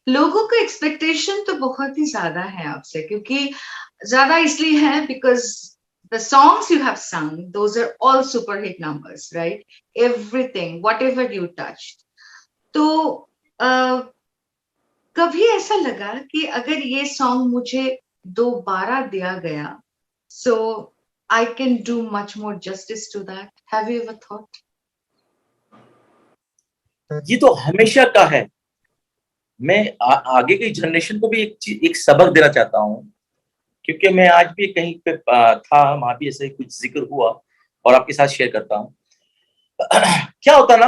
लोगों का एक्सपेक्टेशन तो बहुत ही ज्यादा है आपसे, क्योंकि ज्यादा इसलिए है because the songs you have sung, those are all super hit numbers, right? Everything, whatever you touched. तो कभी ऐसा लगा कि अगर ये सॉन्ग मुझे दोबारा दिया गया, so I can do much more justice to that? Have you ever thought? ये तो हमेशा का है। मैं आगे की जनरेशन को भी एक सबक देना चाहता हूँ, क्योंकि मैं आज भी कहीं पे था, वहां भी ऐसे कुछ जिक्र हुआ और आपके साथ शेयर करता हूँ। क्या होता ना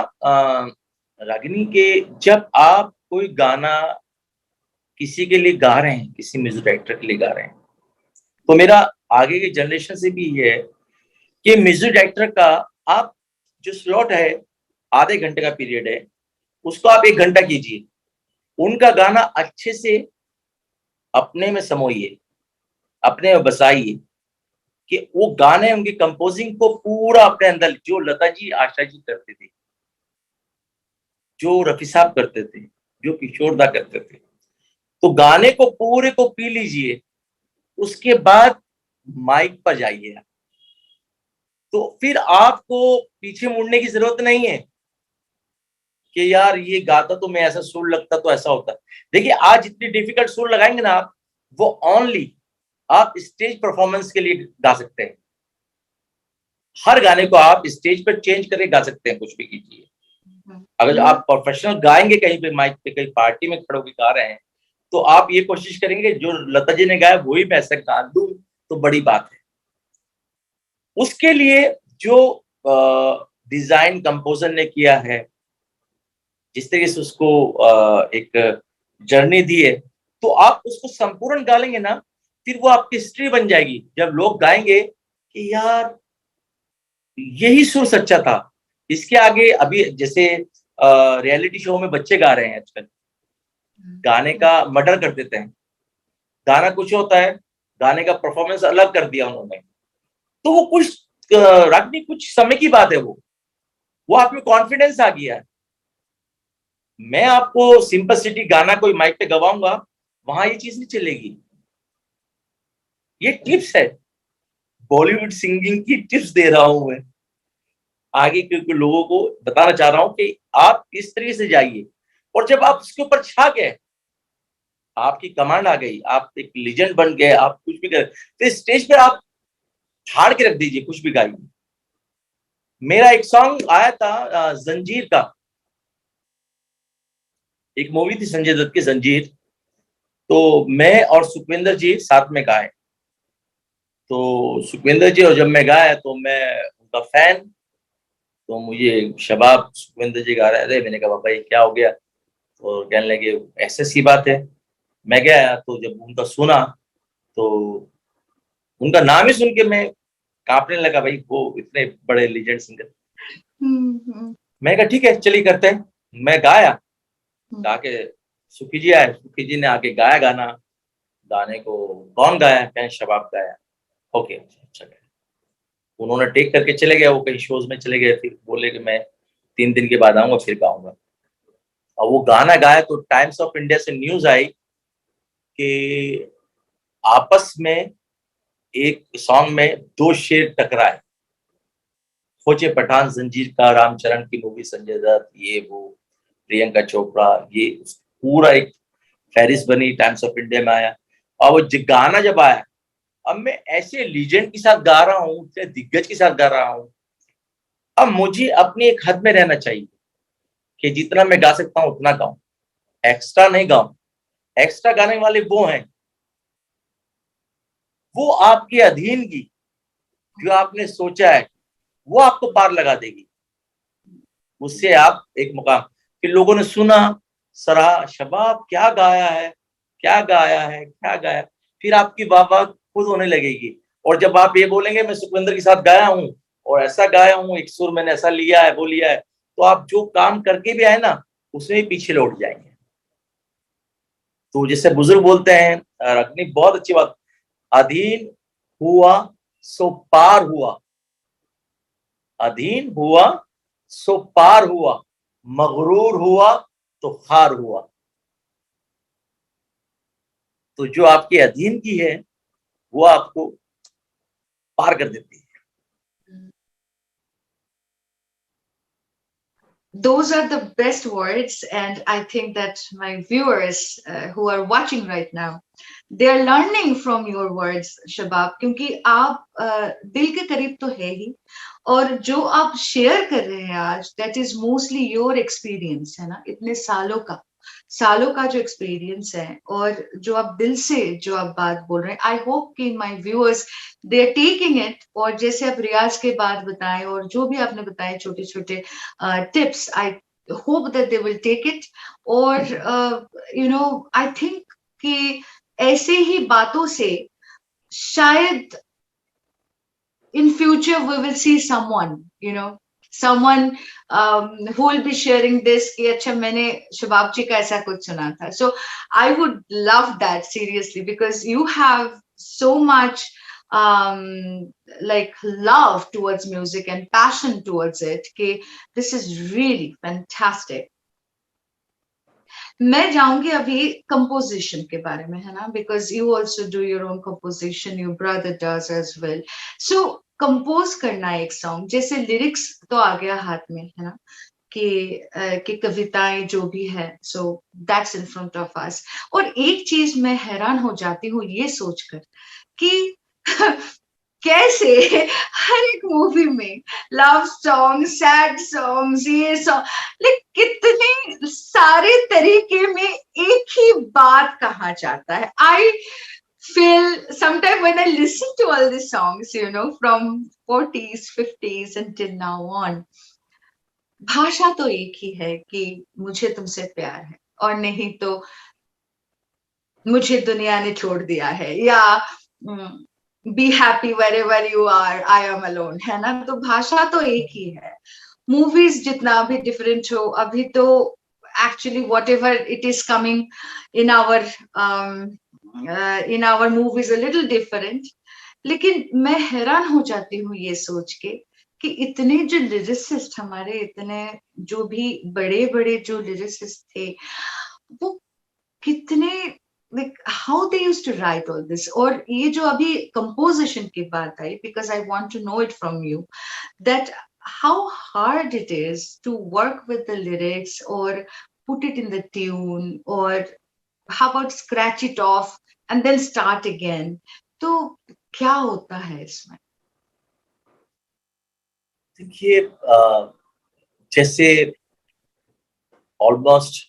रागिनी के, जब आप कोई गाना किसी के लिए गा रहे हैं, किसी म्यूजिक डायरेक्टर के लिए गा रहे हैं, तो मेरा आगे की जनरेशन से भी ये है कि म्यूजिक डायरेक्टर का आप जो स्लॉट है, आधे घंटे का पीरियड है, उसको आप 1 घंटा कीजिए। उनका गाना अच्छे से अपने में समोइए, अपने में बसाइए, कि वो गाने उनकी कंपोजिंग को पूरा अपने अंदर, जो लता जी आशा जी करते थे, जो रफी साहब करते थे, जो किशोरदा करते थे, तो गाने को पूरे को पी लीजिए। उसके बाद माइक पर जाइए, तो फिर आपको पीछे मुड़ने की जरूरत नहीं है कि यार ये गाता तो मैं ऐसा सुर लगता तो ऐसा होता। देखिए आज इतनी डिफिकल्ट सुर लगाएंगे ना आप, वो ओनली आप स्टेज परफॉर्मेंस के लिए गा सकते हैं। हर गाने को आप स्टेज पर चेंज करके गा सकते हैं, कुछ भी कीजिए। अगर आप प्रोफेशनल गाएंगे कहीं पे माइक पे, कहीं पार्टी में खड़े होकर गा रहे हैं, तो आप ये कोशिश करेंगे जो लता जी ने गाया वही मैं ऐसा गा दूं, तो बड़ी बात है। उसके लिए जो डिजाइन कंपोजर ने किया है, जिस तरीके से उसको एक जर्नी दी है, तो आप उसको संपूर्ण गा लेंगे ना, फिर वो आपकी हिस्ट्री बन जाएगी। जब लोग गाएंगे कि यार यही सुर सच्चा था, इसके आगे अभी जैसे रियलिटी शो में बच्चे गा रहे हैं आजकल, गाने का मर्डर कर देते हैं। गाना कुछ होता है, गाने का परफॉर्मेंस अलग कर दिया उन्होंने, तो वो कुछ रागनी कुछ समय की बात है, वो आप में कॉन्फिडेंस आ गया है। मैं आपको सिंपल सिटी गाना कोई माइक पे गवाऊंगा, वहां ये चीज नहीं चलेगी। ये टिप्स है, बॉलीवुड सिंगिंग की टिप्स दे रहा हूं मैं आगे के लोगों को, बताना चाह रहा हूं कि आप इस तरीके से जाइए। और जब आप उसके ऊपर छा गए, आपकी कमांड आ गई, आप एक लीजेंड बन गए, आप कुछ भी कर, तो स्टेज पे आप झाड़ के रख दीजिए, कुछ भी गाइए। मेरा एक सॉन्ग आया था जंजीर का, एक मूवी थी संजय दत्त की जंजीर, तो मैं और सुखविंदर जी साथ में गाए। तो सुखविंदर जी और जब मैं गाया तो मैं उनका फैन, तो मुझे शबाब सुखविंदर जी गा रहे थे, मैंने कहा पापा ये क्या हो गया, तो कहने लगे ऐसे सी बात है। मैं गया तो जब उनका सुना, तो उनका नाम ही सुन के मैं कांपने लगा, भाई वो इतने बड़े लीजेंड सिंगर। मैं कहा ठीक है चलिए करते हैं। मैं गाया, गा के सुखी जी आए, सुखी जी ने आके गाया गाना। गाने को कौन गाया, कहें शबाब गाया। ओके अच्छा गाया। उन्होंने टेक करके चले गए, वो कहीं शोज में चले गए, फिर बोले कि मैं 3 दिन के बाद आऊंगा फिर गाऊंगा। और वो गाना गाया तो टाइम्स ऑफ इंडिया से न्यूज आई कि आपस में एक सॉन्ग में 2 शेर टकराए, खोजे पठान जंजीर का, रामचरण की मूवी, संजय दत्त, ये वो, प्रियंका चोपड़ा, ये पूरा एक फहरिस्त बनी, टाइम्स ऑफ इंडिया में आया। और वो गाना जब आया, अब मैं ऐसे लीजेंड के साथ गा रहा हूँ, दिग्गज के साथ गा रहा हूँ, अब मुझे अपनी एक हद में रहना चाहिए कि जितना मैं गा सकता हूँ उतना गाऊं, एक्स्ट्रा नहीं गाऊं। एक्स्ट्रा गाने वाले वो हैं, वो आपके अधीन की जो आपने सोचा है वो आपको पार लगा देगी, उससे आप एक मुकाम। फिर लोगों ने सुना, सराहा, शबाब क्या गाया है, क्या गाया है, क्या गाया। फिर आपकी वाह वाह खुद होने लगेगी। और जब आप ये बोलेंगे मैं सुखविंदर के साथ गाया हूँ और ऐसा गाया हूँ, एक सुर मैंने ऐसा लिया है, वो लिया है, तो आप जो काम करके भी आए ना, उसमें भी पीछे लौट जाएंगे। तो जैसे बुजुर्ग बोलते हैं, रखनी बहुत अच्छी बात, अधीन हुआ सो पार हुआ, अधीन हुआ सो पार हुआ, मगरूर हुआ तो हार हुआ। तो जो आपके अधीन की है वो आपको पार कर देती है। Those are the best words, and I think that my viewers who are watching right now, they are learning from your words, Shabab, क्योंकि आप दिल के करीब तो है ही, और जो आप शेयर कर रहे हैं आज, that is mostly your experience, है ना, इतने सालों का जो एक्सपीरियंस है, और जो आप दिल से जो आप बात बोल रहे हैं, आई होप कि my viewers they are taking it, और जैसे आप रियाज के बाद बताएं और जो भी आपने बताए छोटे छोटे tips, I hope that they will take it, और यू नो आई थिंक कि ऐसे ही बातों से शायद in future we will see someone, someone who will be sharing this कि अच्छा मैंने शबाब जी का ऐसा कुछ सुना था. So I would love that seriously, because you have so much like love towards music and passion towards it कि this is really fantastic. मैं जाऊंगी अभी कंपोजिशन के बारे में, है ना, because you also do your own composition, your brother does as well. So compose करना एक सॉन्ग, जैसे लिरिक्स तो आ गया हाथ में, है ना, कि कविताएं जो भी है, so that's in front of us. और एक चीज मैं हैरान हो जाती हूँ ये सोचकर कि कैसे हर एक मूवी में लव सॉन्ग, सैड सॉन्ग्स, ये सॉन्ग, लाइक कितने सारे तरीके में एक ही बात कहा जाता है. आई feel sometimes when I listen to all these songs, from 40s, 50s until now on, भाषा तो एक ही है कि मुझे तुमसे प्यार है, और नहीं तो मुझे दुनिया ने छोड़ दिया है, या be happy wherever you are, I am alone, है ना. तो भाषा तो एक ही है. मूवीज जितना भी डिफरेंट हो, अभी तो actually whatever it is coming in our movies a little different. लेकिन मैं हैरान हो जाती हूँ ये सोच के कि इतने जो लिरिसिस्ट हमारे, इतने जो भी बड़े बड़े जो लिरिसिस्ट थे, वो कितने, like how they used to write all this. और ये जो अभी composition की बात आई, because I want to know it from you, that how hard it is to work with the lyrics or put it in the tune, or how about scratch it off and then start again. तो क्या होता है इसमें? देखिए जैसे almost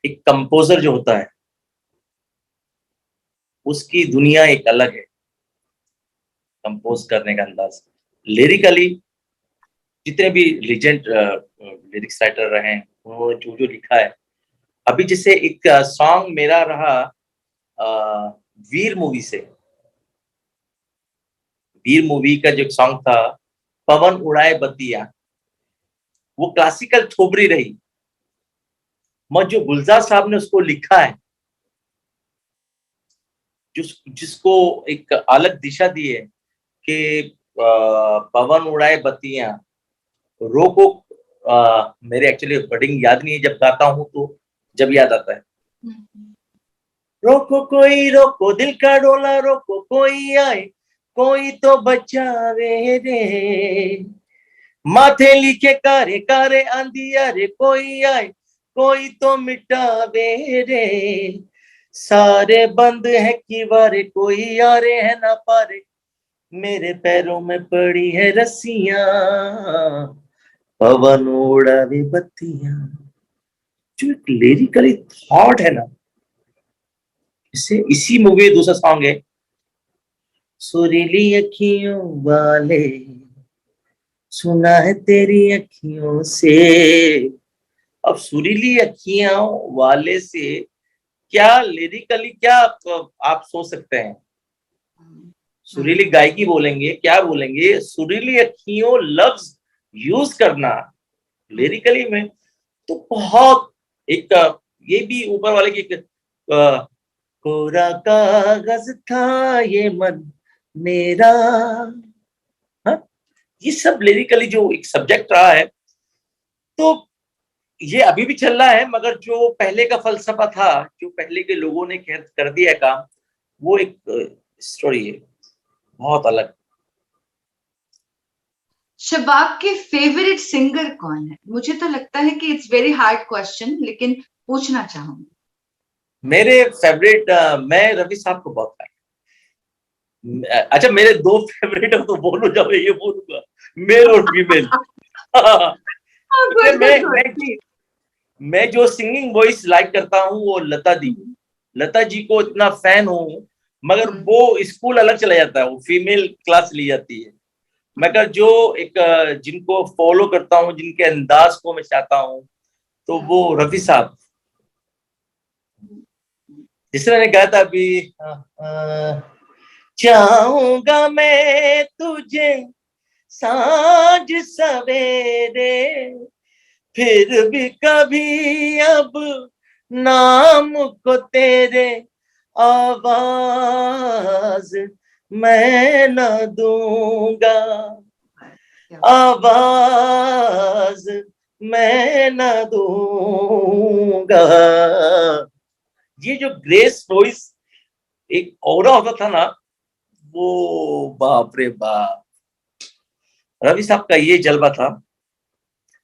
एक composer जो होता है उसकी दुनिया एक अलग है, कंपोज करने का अंदाज. लिरिकली जितने भी लीजेंड लिरिक्स राइटर रहे हैं, उन्होंने जो जो लिखा है, अभी जैसे एक सॉन्ग मेरा रहा वीर मूवी से, वीर मूवी का जो सॉन्ग था पवन उड़ाए बत्तियां, वो क्लासिकल थोबरी रही, मगर जो गुलजार साहब ने उसको लिखा है, जिसको एक अलग दिशा दी है कि पवन उड़ाए बत्तियां, रोको, मेरे एक्चुअली वर्डिंग याद नहीं है, जब गाता हूं तो जब याद आता है. रोको कोई रोको दिल का डोला, रोको कोई आए कोई तो बचावे रे, माथे लिखे कारे कारे आंधिया रे, कोई आए कोई तो मिटावे रे, सारे बंद है किवारे कोई यारे है ना पारे, मेरे पैरों में पड़ी है रस्सियां, पवन उड़ावे बत्तियां. जो एक लिरिकली थॉट है ना, इसी मूवी में दूसरा सॉन्ग है, सुरीली अखियों वाले सुना है तेरी अखियों से. अब सुरीली अखियों वाले से क्या लिरिकली क्या आप सोच सकते हैं? सुरीली गायकी बोलेंगे, क्या बोलेंगे? सुरीली अखियों लफ्ज यूज करना लिरिकली में तो बहुत एक ये भी ऊपर वाले की कोरा कागज था ये मन मेरा, हाँ, ये सब लिरिकली जो एक सब्जेक्ट रहा है. तो ये अभी भी चल रहा है, मगर जो पहले का फलसफा था, जो पहले के लोगों ने कर दिया काम, वो एक स्टोरी है बहुत अलग। शबाब के फेवरेट सिंगर कौन है? मुझे तो लगता है कि इट्स वेरी हार्ड क्वेश्चन, लेकिन पूछना चाहूंगी। मेरे फेवरेट, मैं रवि साहब को बहुत अच्छा, मेरे दो फेवरेट हो तो बोलो, जब ये बोलूंगा, मेल और फीमेल। गुड मैं गुड गुड, मैं प्लीज। मैं जो सिंगिंग वॉइस लाइक करता हूँ वो लता दी। लता जी को इतना फैन हूँ, मगर वो स्कूल अलग चला जाता है, वो फीमेल क्लास ली जाती है। मगर जो एक जिनको फॉलो करता हूँ, जिनके अंदाज को मैं चाहता हूँ, तो वो रफी साहब। जिसने मैंने कहा था अभी, चाहूंगा मैं तुझे सांझ सवेरे, फिर भी कभी अब नाम को तेरे आवाज मैं न दूंगा, आवाज मैं न दूंगा। ये जो ग्रेस वॉइस, एक ऑरा होता था ना, वो बाप रे बाप, रवि साहब का ये जलवा था।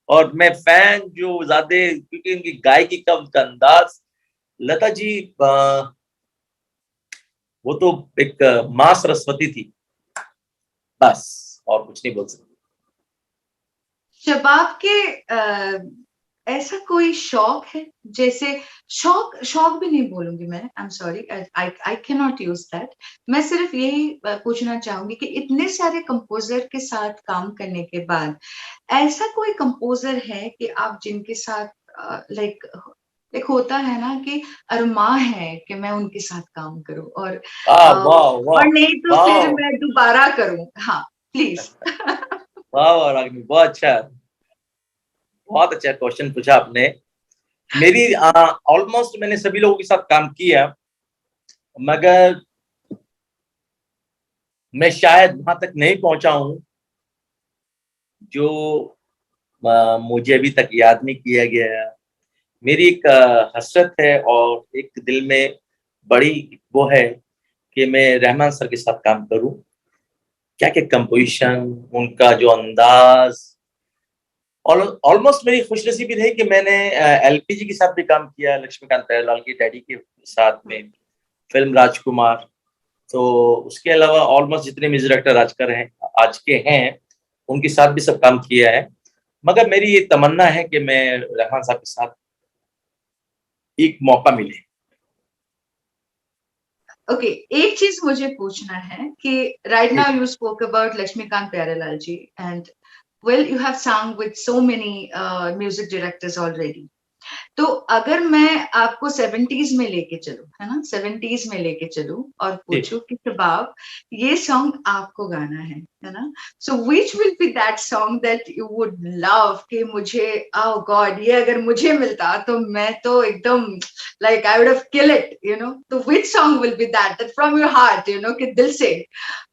और मैं फैन जो ज्यादा, क्योंकि उनकी गायकी का उनका अंदाज, लता जी वो तो एक माँ सरस्वती थी, बस और कुछ नहीं बोल सकते। शबाब के ऐसा कोई शौक है? जैसे शौक शौक भी नहीं बोलूंगी मैं, I am sorry, I can not use that. मैं सिर्फ यही पूछना चाहूंगी कि इतने सारे कंपोजर के साथ काम करने के बाद ऐसा कोई कंपोजर है कि आप जिनके साथ लाइक एक होता है ना कि अरमां है कि मैं उनके साथ काम करूं, वाह वाह और नहीं तो फिर वाह मैं दोबारा करूं? हाँ, प्लीज। वाह वाह रागिनी, बहुत अच्छा क्वेश्चन पूछा आपने। मेरी ऑलमोस्ट मैंने सभी लोगों के साथ काम किया, मगर मैं शायद वहां तक नहीं पहुंचा हूं जो मुझे अभी तक याद नहीं किया गया। मेरी एक हसरत है और एक दिल में बड़ी वो है कि मैं रहमान सर के साथ काम करूं। क्या क्या कंपोजिशन, उनका जो अंदाज, और ऑलमोस्ट मेरी खुशनसीबी रही कि मैंने एलपीजी के साथ भी काम किया, लक्ष्मीकांत प्यारेलाल की डैडी के साथ में, फिल्म राजकुमार। तो उसके अलावा ऑलमोस्ट जितने म्यूजिक डायरेक्टर आज के हैं, उनके साथ भी सब काम किया है। मगर मेरी ये तमन्ना है कि मैं रहमान साहब के साथ एक मौका मिले। ओके, एक चीज मुझे पूछना है कि right now you spoke about Laxmikant Pyarelal ji, and well you have sang with so many music directors already. तो अगर मैं आपको 70s में लेके चलूं, है ना, 70s में लेके चलूं और पूछूं कि शबाब ये सॉन्ग आपको गाना है ना, so which will be that song that you would love कि मुझे, ओह गॉड, ये अगर मुझे मिलता तो मैं तो एकदम like I would have kill it, you know. तो which song will be that from your heart, you know, कि दिल से,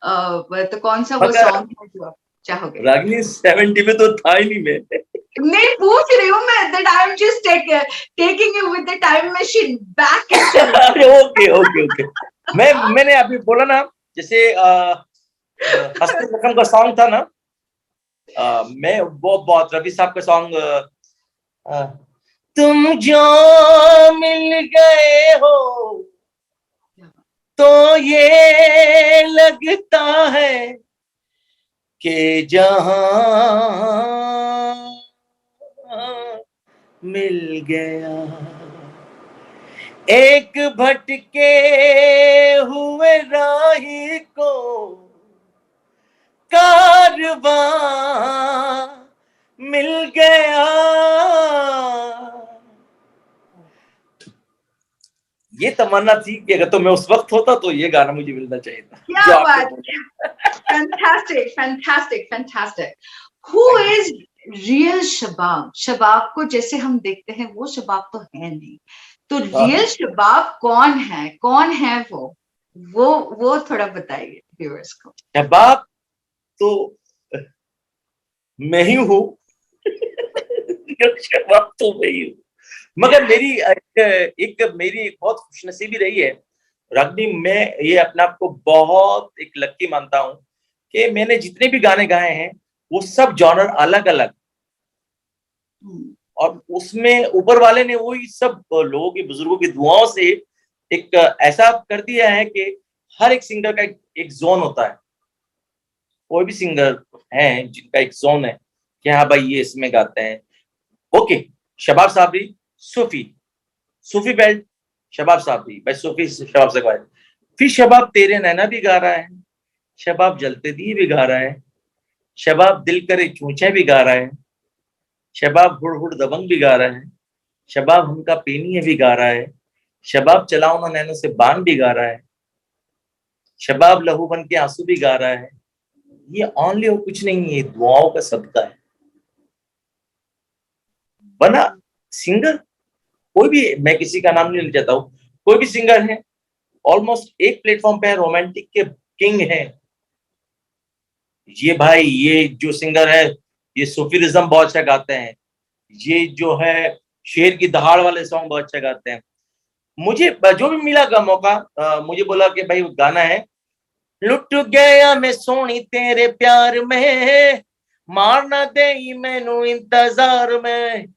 तो कौन सा वो मगर सॉन्ग है जो आप चाहोगे? रागनी 70 में तो था ही नहीं मैं। नहीं, पूछ रही हूँ मैं, that I'm just taking you with the time machine back in 70. अरे ओके ओके ओके, मैंने अभी बोला ना, जैसे हस्ती जख्म का सॉन्ग था ना, मैं वो बहुत रवि साहब का सॉन्ग, तुम जो मिल गए हो तो ये लगता है कि जहां मिल गया, एक भटके हुए राही को कारवां मिल गया। ये तमन्ना थी कि अगर तो मैं उस वक्त होता तो ये गाना मुझे मिलना चाहिए था, क्या जो आपने बात बोला। है! Fantastic, fantastic, fantastic. Who thank you. is real शबाब? शबाब को जैसे हम देखते हैं वो शबाब तो है नहीं, तो रियल शबाब कौन है वो थोड़ा बताइए व्यूअर्स को। शबाब तो मैं ही हूँ। शबाब तो वही हूँ। मगर मेरी एक मेरी बहुत खुशनसीबी रही है रागनी, मैं ये अपने आप को बहुत एक लकी मानता हूँ कि मैंने जितने भी गाने गाए हैं वो सब जॉनर अलग अलग, और उसमें ऊपर वाले ने वही सब लोगों की, बुजुर्गों की दुआओं से एक ऐसा कर दिया है कि हर एक सिंगर का एक जोन होता है। कोई भी सिंगर है जिनका एक जोन है कि हाँ भाई ये इसमें गाते हैं। ओके, शबाब साबरी सूफी, सूफी बेल्ट शबाब साबरी भाई, सूफी शबाब से गाए। फिर शबाब तेरे नैना भी गा रहा है, शबाब जलते दिए भी गा रहा है, शबाब दिल करे चूचे भी गा रहा है, शबाब हुड़ हुड़ दबंग भी गा रहा है, शबाब हमका पेनी है भी गा रहा है, शबाब चलाओ ना नैनो से बान भी गा रहा है, शबाब लहू बन के आंसू भी गा रहा है। ये ऑनली और कुछ नहीं है, दुआओं का सदका है। वरना सिंगर कोई भी, मैं किसी का नाम नहीं लेना चाहता हूँ, कोई भी सिंगर है ऑलमोस्ट एक प्लेटफॉर्म पे है, रोमांटिक के किंग है ये भाई। ये जो सिंगर है ये सूफीरिज्म बहुत अच्छा गाते हैं, ये जो है शेर की दहाड़ वाले सॉन्ग बहुत अच्छा गाते हैं। मुझे जो भी मिला का मौका, मुझे बोला कि भाई गाना है, लुट गया मैं सोनी तेरे प्यार में, मारना दे मैनू इंतजार में,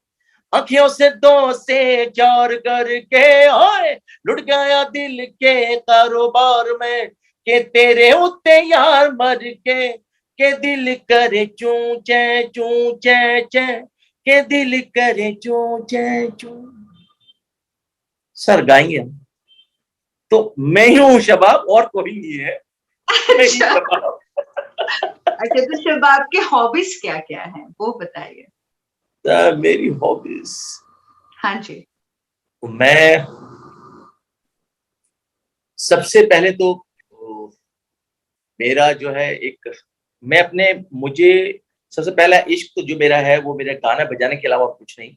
अखियों से दो से चार करके ओए, लुट गया दिल के कारोबार में, के तेरे उत्ते यार मर के दिल करे चूं चे के दिल करे चूं चे। सर गाएंगे हम तो मैं ही हूँ शबाब, और कोई नहीं है, मैं ही अच्छा शबाब। अच्छा, तो शबाब के हॉबीज क्या क्या हैं वो बताइए। मेरी हॉबीज, हाँ जी। मैं सबसे पहले तो मेरा जो है एक, मैं अपने, मुझे सबसे पहला इश्क तो जो मेरा है वो मेरा गाना बजाने के अलावा कुछ नहीं।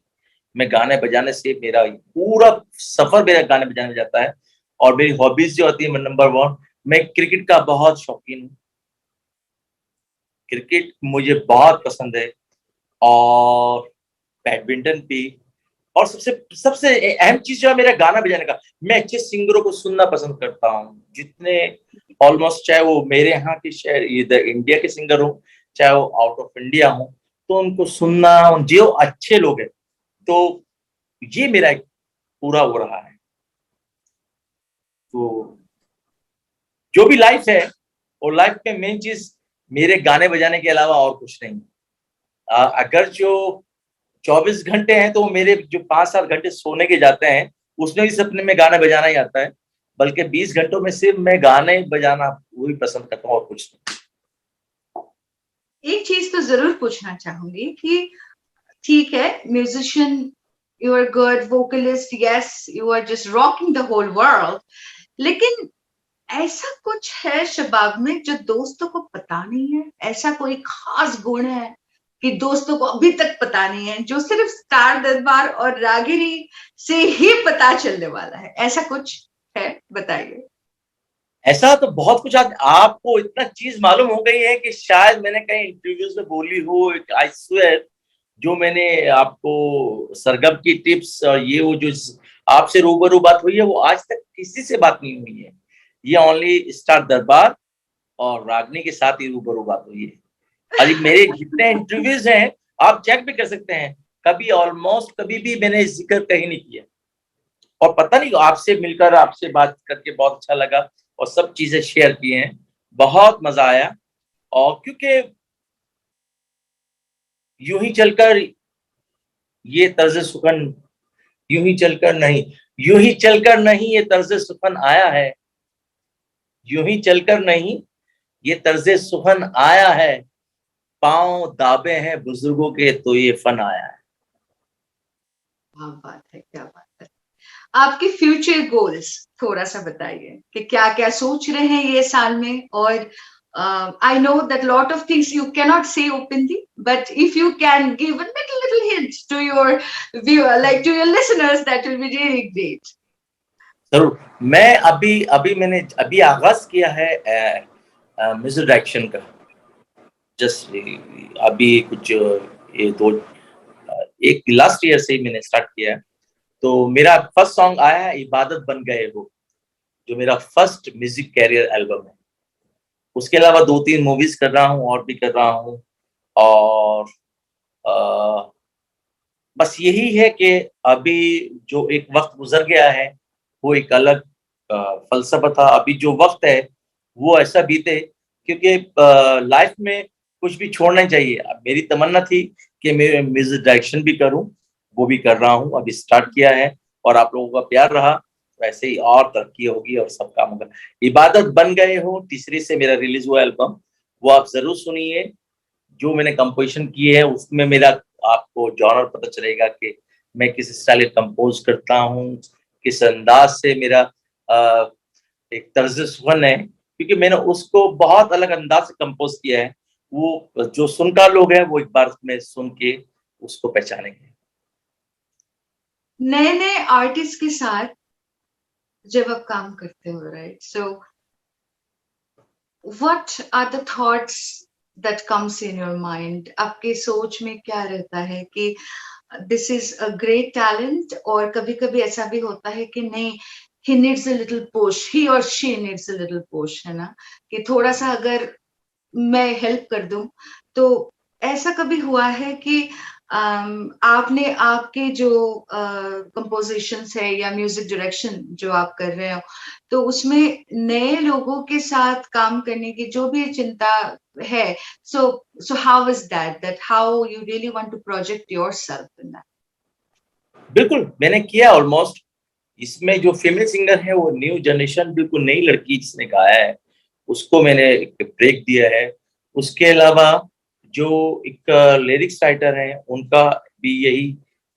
मैं गाने बजाने से मेरा पूरा सफर मेरा गाने बजाने में जाता है। और मेरी हॉबीज जो होती है, नंबर वन, मैं क्रिकेट का बहुत शौकीन हूँ। क्रिकेट मुझे बहुत पसंद है, और बैडमिंटन भी। और सबसे सबसे अहम चीज जो है मेरा गाना बजाने का, मैं अच्छे सिंगरों को सुनना पसंद करता हूँ, जितने ऑलमोस्ट, चाहे वो मेरे यहाँ के शहर इधर इंडिया के सिंगर हो, चाहे वो आउट ऑफ इंडिया हो, तो उनको सुनना, जो अच्छे लोग हैं, तो ये मेरा एक पूरा हो रहा है। तो जो भी लाइफ है, और लाइफ में मेन चीज मेरे गाने बजाने के अलावा और कुछ नहीं। अगर जो 24 घंटे हैं तो मेरे जो 5-7 घंटे सोने के जाते हैं, उसमें भी सपने में गाना बजाना ही आता है। बल्कि 20 घंटों में सिर्फ मैं गाने बजाना वही पसंद करता हूँ, और कुछ नहीं। एक चीज तो जरूर पूछना चाहूंगी कि ठीक है, musician, you are good vocalist, yes you are just rocking the whole world, लेकिन ऐसा कुछ है शबाब में जो दोस्तों को पता नहीं है? ऐसा कोई खास गुण है कि दोस्तों को अभी तक पता नहीं है, जो सिर्फ स्टार दरबार और रागिनी से ही पता चलने वाला है? ऐसा कुछ है? बताइए। ऐसा तो बहुत कुछ आपको इतना चीज मालूम हो गई है कि शायद मैंने कहीं इंटरव्यूज में बोली हो। आई स्वेयर, जो मैंने आपको सरगम की टिप्स और ये वो जो आपसे रूबरू बात हुई है, वो आज तक किसी से बात नहीं हुई है। ये ओनली स्टार दरबार और रागनी के साथ ही रूबरू बात हुई है। अभी मेरे जितने इंटरव्यूज हैं आप चेक भी कर सकते हैं, कभी ऑलमोस्ट कभी भी मैंने जिक्र कहीं नहीं किया। और पता नहीं, आपसे मिलकर, आपसे बात करके बहुत अच्छा लगा, और सब चीजें शेयर की हैं, बहुत मजा आया। और क्योंकि यूं ही चलकर ये तर्ज सुखन, यूं ही चलकर नहीं, यूं ही चलकर नहीं ये तर्ज सुखन आया है, यूं ही चलकर नहीं ये तर्ज सुखन आया है, पांव दाबे हैं बुजुर्गों के तो ये फन आया है। क्या बात है, क्या बात है। आपके फ्यूचर गोल्स थोड़ा सा बताइए कि क्या क्या सोच रहे हैं ये साल में। और I know that lot of things you cannot say openly, but if you can give a little hint to your viewer, like to your listeners, that will be really great. जरूर। मैं अभी अभी मैंने अभी आगाज किया है म्यूजिक डायरेक्शन का। जस्ट अभी कुछ ये एक लास्ट ईयर से ही मैंने स्टार्ट किया है। तो मेरा फर्स्ट सॉन्ग आया है इबादत बन गए हो, जो मेरा फर्स्ट म्यूजिक कैरियर एल्बम है। उसके अलावा 2-3 मूवीज कर रहा हूँ और भी कर रहा हूँ। और बस यही है कि अभी जो एक वक्त गुजर गया है वो एक अलग फलसफा था। अभी जो वक्त है वो ऐसा बीते, क्योंकि लाइफ में कुछ भी छोड़ना चाहिए। अब मेरी तमन्ना थी कि मैं म्यूजिक डायरेक्शन भी करूं, वो भी कर रहा हूं, अभी स्टार्ट किया है। और आप लोगों का प्यार रहा तो ऐसे ही और तरक्की होगी और सब काम होगा। इबादत बन गए हो तीसरी से मेरा रिलीज हुआ एल्बम, वो आप जरूर सुनिए। जो मैंने कंपोजिशन की है उसमें मेरा आपको जॉनर पता चलेगा कि मैं किस स्टाइल कंपोज करता हूँ, किस अंदाज से मेरा एक तर्ज सुखन है, क्योंकि मैंने उसको बहुत अलग अंदाज से कंपोज किया है। वो जो सुनकार लोग हैं वो एक बार में सुन के उसको पहचानेंगे। नए नए आर्टिस्ट के साथ जब आप काम करते हो, right, so what are the thoughts that comes in your mind? आपके सोच में क्या रहता है कि this is a great talent, और कभी कभी ऐसा भी होता है कि नहीं, he needs a little push, he और she needs a little push, है ना, कि थोड़ा सा अगर मैं हेल्प कर दूं, तो ऐसा कभी हुआ है कि आपने आपके जो कंपोजिशंस है या म्यूजिक डायरेक्शन जो आप कर रहे हो, तो उसमें नए लोगों के साथ काम करने की जो भी चिंता है, so so how is that how you really want to project yourself in that? बिल्कुल मैंने किया ऑलमोस्ट। इसमें जो फीमेल सिंगर है वो न्यू जनरेशन, बिल्कुल नई लड़की जिसने गाया है, उसको मैंने एक ब्रेक दिया है। उसके अलावा जो एक लिरिक्स राइटर है उनका भी यही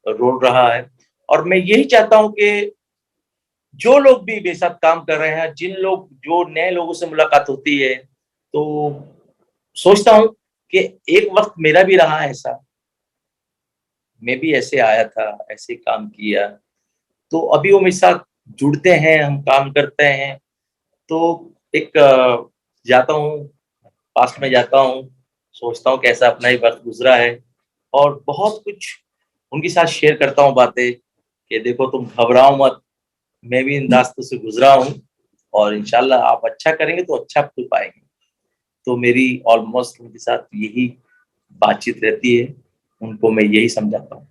रोल रहा है। और मैं यही चाहता हूँ कि जो लोग भी मेरे साथ काम कर रहे हैं, जिन लोग जो नए लोगों से मुलाकात होती है, तो सोचता हूँ कि एक वक्त मेरा भी रहा है ऐसा, मैं भी ऐसे आया था, ऐसे काम किया। तो अभी वो मेरे साथ जुड़ते हैं, हम काम करते हैं। तो एक जाता हूँ, पास्ट में जाता हूँ, सोचता हूँ कैसा अपना ही वक्त गुजरा है, और बहुत कुछ उनके साथ शेयर करता हूँ बातें कि देखो तुम घबराओ मत, मैं भी इन रास्तों से गुजरा हूँ, और इंशाल्लाह आप अच्छा करेंगे तो अच्छा फल पाएंगे। तो मेरी ऑलमोस्ट उनके साथ यही बातचीत रहती है, उनको मैं यही समझाता हूँ।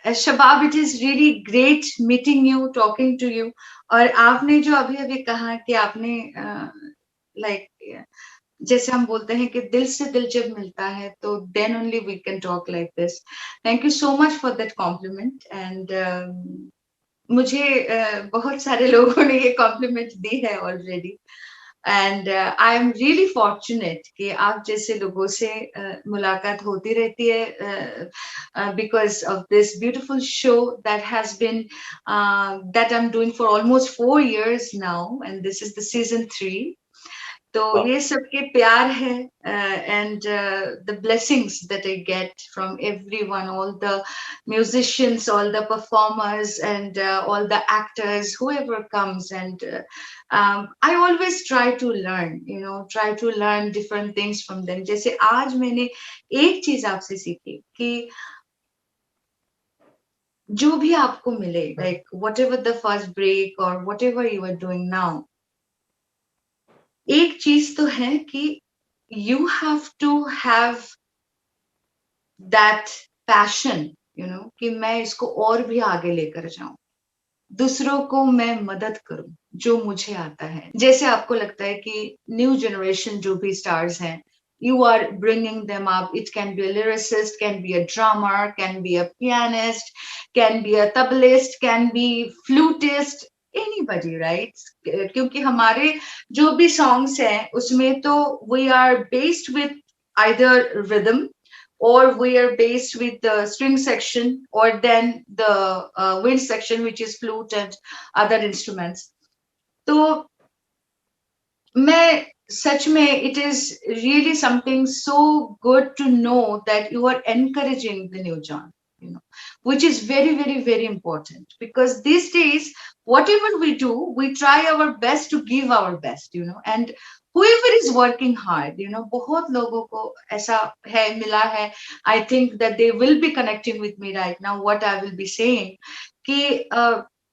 Shabab, it is really great meeting you, talking to you. और आपने जो अभी अभी कहा कि आपने लाइक जैसे हम बोलते हैं कि दिल से दिल जब मिलता है तो then only we can talk like this. Thank you so much for that compliment. And मुझे बहुत सारे लोगों ने ये कॉम्प्लीमेंट दी है already, and I am really fortunate कि आप जैसे लोगों से मुलाकात होती रहती है, because of this beautiful show that has been that I am doing for almost 4 years now, and this is the season 3। तो ये सबके प्यार है, and the blessings that I get from everyone, all the musicians, all the performers, and all the actors, whoever comes. And I always try to learn, try to learn different things from them. जैसे आज मैंने एक चीज आपसे सीखी कि जो भी आपको मिले, like whatever the first break or whatever you are doing now, एक चीज तो है कि you have to have that passion, कि मैं इसको और भी आगे लेकर जाऊं, दूसरों को मैं मदद करूं जो मुझे आता है। जैसे आपको लगता है कि न्यू जनरेशन जो भी स्टार्स हैं, you are bringing them up. It can be a lyricist, can be a drummer, can be a pianist, can be a tablaist, can be flutist, anybody, right? क्योंकि हमारे जो भी songs हैं उसमें तो we are based with either rhythm, or we are based with the string section, or then the wind section, which is flute and other instruments. So मैं सच में, it is really something so good to know that you are encouraging the new John. which is very, very, very important, because these days, whatever we do, we try our best to give our best, and whoever is working hard, बहुत लोगों को ऐसा है, मिला है, I think that they will be connecting with me right now, what I will be saying, कि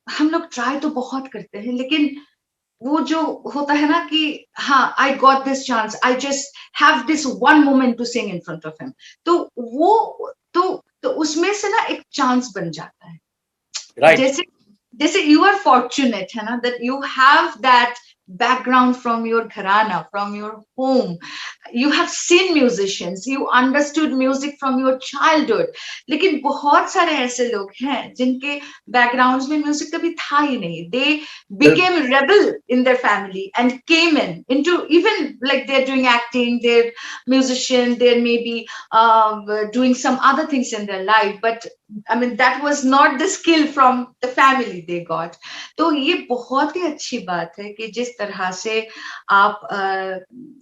हम लोग ट्राई तो बहुत करते हैं, लेकिन वो जो होता है ना कि हाँ, I got this chance, I just have this one moment to sing in front of him, तो वो तो उसमें से ना एक चांस बन जाता है। राइट, जैसे जैसे यू आर फॉर्चुनेट है ना, that you have that background from your gharana, from your home, you have seen musicians, you understood music from your childhood, लेकिन बहुत सारे ऐसे लोग हैं जिनके backgrounds में music कभी था ही नहीं, they became rebel in their family and came into, even like they're doing acting, they're musician, they may be doing some other things in their life, but I mean that was not the skill from the family they got. तो ये बहुत ही अच्छी बात है कि जिस तरह से आप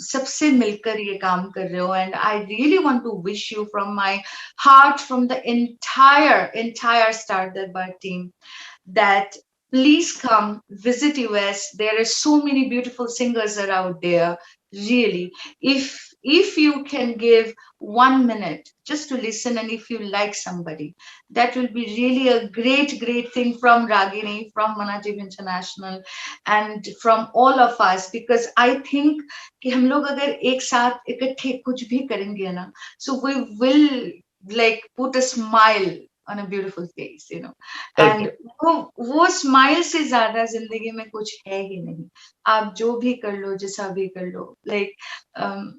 सबसे मिलकर ये काम कर रहे हो, and I really want to wish you from my heart, from the entire Star Darbar team, that please come visit US. There are so many beautiful singers are out there, really. If you can give 1 minute just to listen, and if you like somebody, that will be really a great thing from Ragini, from Manajeev International, and from all of us, because I think कि हम लोग अगर एक साथ इकट्ठे कुछ भी करेंगे ना, so we will like put a smile on a beautiful face, and वो smile से ज्यादा जिंदगी में कुछ है ही नहीं। आप जो भी कर लो, जैसा भी कर लो, like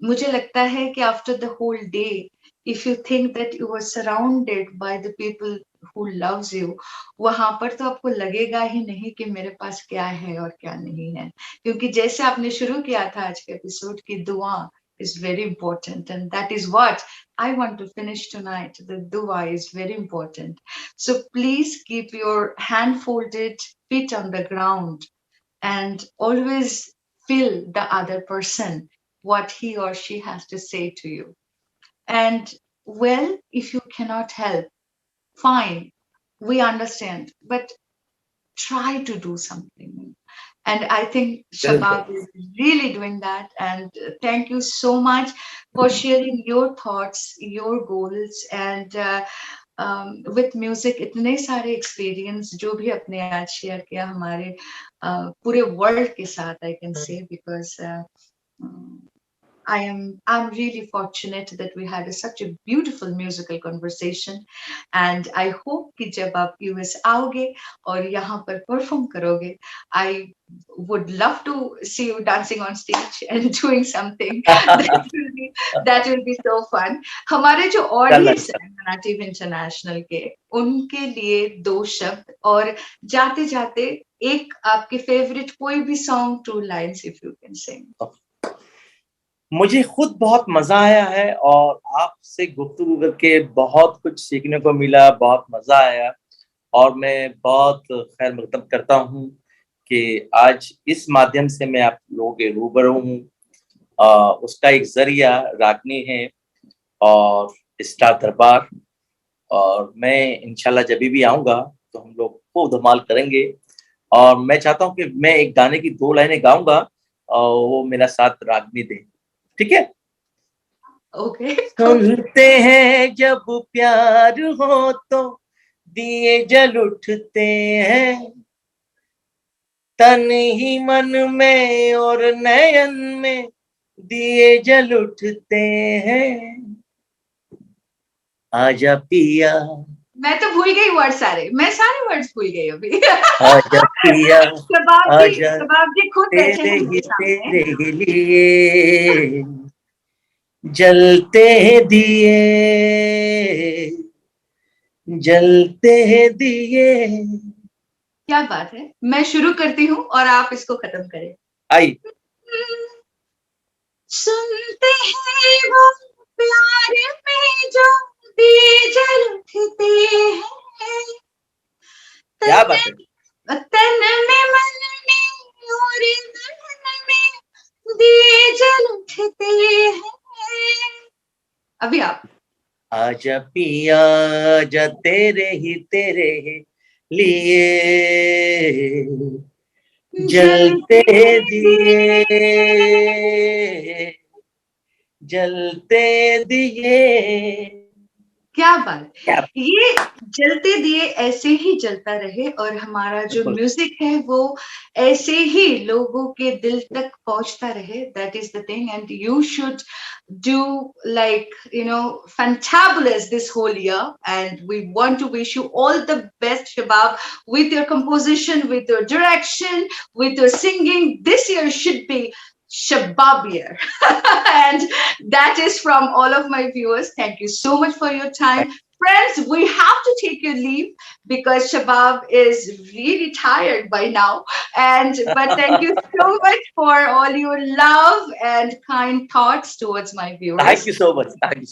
मुझे लगता है कि after the whole day, if you think that you are surrounded by the people who loves you, वहां पर तो आपको लगेगा ही नहीं कि मेरे पास क्या है और क्या नहीं है, क्योंकि जैसे आपने शुरू किया था आज के एपिसोड की, दुआ is very important, and that is what I want to finish tonight. The dua is very important. So please keep your hand folded, feet on the ground, and always feel the other person, what he or she has to say to you. And well, if you cannot help, fine, we understand, but try to do something. And I think Shabab is really doing that. And thank you so much for sharing your thoughts, your goals, and with music, इतने सारे experience जो भी अपने आज share किया हमारे पूरे world के साथ, I can say, because I'm really fortunate that we had such a beautiful musical conversation, and I hope कि जब आप US आओगे और यहाँ पर perform करोगे, I would love to see you dancing on stage and doing something. that will be so fun. हमारे जो audience है Manajeev International के, उनके लिए 2 शब्द, और जाते जाते एक आपके favorite कोई भी song, 2 lines if you can sing. मुझे खुद बहुत मजा आया है और आपसे गुफ्तगू करके बहुत कुछ सीखने को मिला, बहुत मजा आया, और मैं बहुत खैर मकदम करता हूँ कि आज इस माध्यम से मैं आप लोगों के रूबरू हूँ। उसका एक जरिया रागनी है और स्टार दरबार, और मैं इंशाल्लाह जब भी आऊँगा तो हम लोग खूब धमाल करेंगे। और मैं चाहता हूँ कि मैं एक गाने की 2 लाइनें गाऊंगा और वो मेरा साथ रागनी दे, ठीक है? Okay. सुनते हैं जब प्यार हो तो दिए जल उठते हैं, तन ही मन में और नयन में दिए जल उठते हैं। आजा पिया, मैं तो भूल गई वर्ड सारे, मैं सारे वर्ड्स भूल गई अभी। आजा पिया, शबाब जी खुद बैठे तेरे हैं ही मेरे सामने। तेरे लिए जलते हैं दिए, जलते हैं दिए। क्या बात है, मैं शुरू करती हूँ और आप इसको खत्म करें। आई सुनते हैं वो प्यार में जो दिए जल उठते हैं, क्या बात है, तन में मन में और धन में दिए जल उठते हैं। अभी आप आजा पिया आजा तेरे ही लिए जलते जलते दिए दिए। जलते दिए क्या बात। क्या ये जलते दिए ऐसे ही जलता रहे और हमारा जो बिल्कुल म्यूजिक है वो ऐसे ही लोगों के दिल तक पहुंचता रहे, that is the thing and you should do like fantabulous this whole year, and we want to wish you all the best, Shabab, with your composition, with your direction, with your singing. This year should be Shabab year. And that is from all of my viewers. Thank you so much for your time. Friends, we have to take your leave because Shabab is really tired by now. And but thank you so much for all your love and kind thoughts towards my thank viewers. You so much thank you